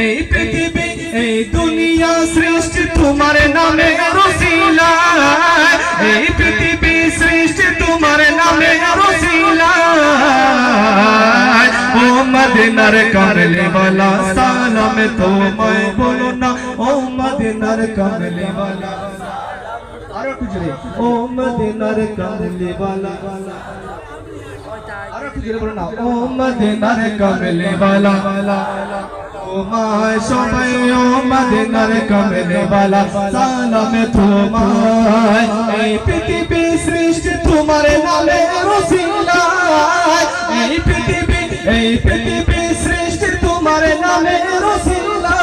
এই পৃথিবী এই দুনিয়া সৃষ্টি তোমার নামে রসিলা, এই পৃথিবী সৃষ্টি তোমার নামে রসিলা। ও মদিনার কামলে वाला সালাম তোমায় বলো না, ও মদিনার কামলে वाला আরো খুঁজে, ও মদিনার কামলে वाला আরো খুঁজে বলো না, ও মদিনার কামলে वाला। তোমায় সবাই ও মদিনার কামলে वाला সালাম তোমায়। এই পৃথিবী সৃষ্টি তোমার নামে রসিলা, এই পৃথিবী সৃষ্টি তোমার নামে রসিলা।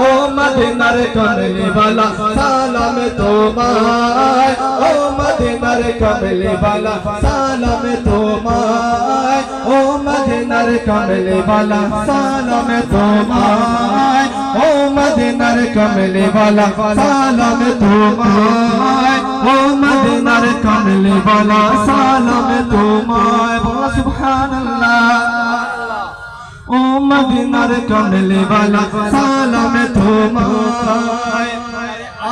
ও মদিনার কামলে वाला সালাম তোমায়, ও মদিনার কামলে वाला সালাম তোমায়, ও মদিনার কামলে वाला সালাম তোমায়, ও মদিনার কামলে वाला সালাম তোমায়, ও মদিনার কামলে वाला সালাম তোমায়। বলো সুবহানাল্লাহ। ও মদিনার কামলে वाला সালাম তোমায়।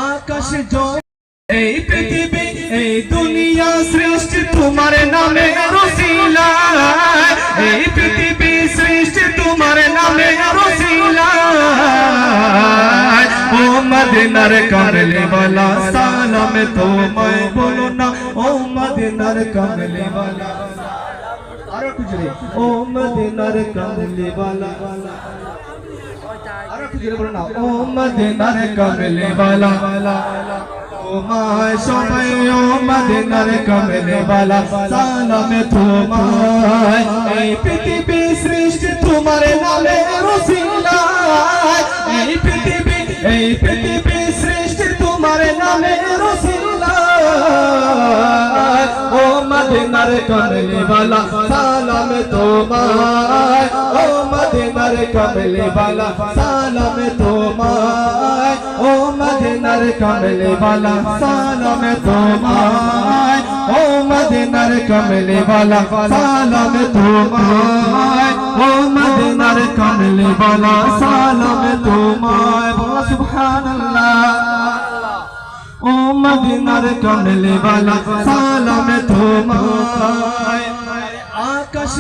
আকাশ জমিন এই পৃথিবী এই দুনিয়া সৃষ্টি তোমার নামে রসিলা, এই পৃথিবী সৃষ্টি তোমার নামে রসিলা। ও মদিনার কামলে वाला সালাম তোমায় বলো না, ও মদিনার কামলে वाला আরো খুঁজে, ও মদিনার কামলে वाला আরো খুঁজে বলো না, ও মদিনার কামলে वाला। তোমায় সবাই ও মদিনার কামলে वाला সালাম তোমায়। এই পৃথিবী সৃষ্টি তোমার নামে রসিলা, এই পৃথিবী সৃষ্টি তোমার নামে রসিলা। ও মদিনার কামলে वाला সালাম তোমায়, ও মদিনার কামলে वाला সালাম তোমায়, ও মদিনার কামলে वाला সালাম তোমায়, ও মদিনার কামলে वाला সালাম তোমায়, ও মদিনার কামলে वाला সালাম তোমায়। বলো সুবহানাল্লাহ। ও মদিনার কামলে वाला সালাম তোমায়। আকাশ